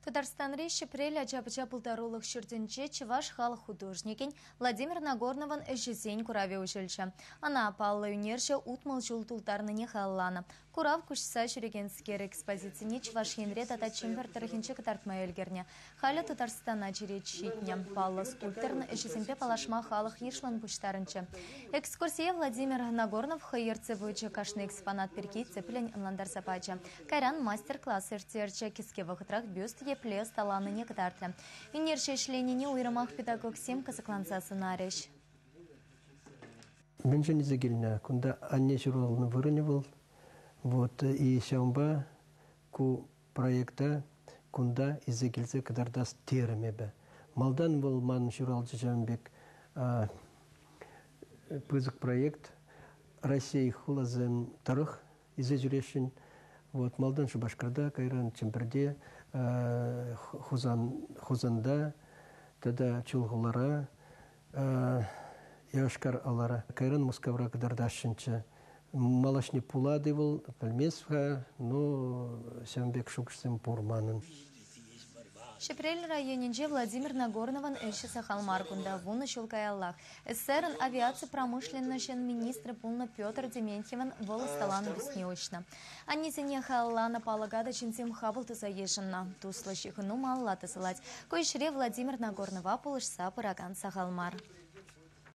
Татарстан рейші прелі ачапыча пылтарулық шүрдінче чываш халық художникен Владимир Нагорнован әжізен күраве ұшылчы. Ана апаллы үнерші утмыл жыл тұлтарныне халланы. Курав күшса жүреген скер экспозицияне чываш енре тата чемпер тарихинче кытартмай өлгерне. Халі Татарстана жерет шитне. Паллы скульпторны әжізенпе палашма халық ешлан пұштарынчы. Экскурсия Владимир Нагорнов хайырцы бойчы кашны экспонат перкей цеплен ынландар сапачы. Кайран мастер-класс эртерчі кеске вақытрак бюст епле сталаны не катарты. Инерші шленіне уйрамақ педагог сем казакланса сценарийш. Мен же не загильна, кунда анне журналны выронивал. Вот и шамба ку проекта кунда изегилзе кадардас теремебе. Малдан был ман журнал жамбек пызык проект Россия хулазен тарых изежрешин. Вот малдан шубашкарда кайран чемперде хузанда тада чулгулара яшкар алара кайран мускавра кадардашинча малашни пулады был пальмесха но сямбек шукшсем пурманын. Шепрель районинже Владимир Нагорнован эльші сахалмар кунда вуны шулкай Аллах. СССР авиация промышленности министр пулна Петр Дементьеван волосталаны беснеочно. Аннесене халлана полагада чинсем хабылты заешенна. Туслащих ну маллаты салать. Койшре Владимир Нагорнова пулышса параган сахалмар.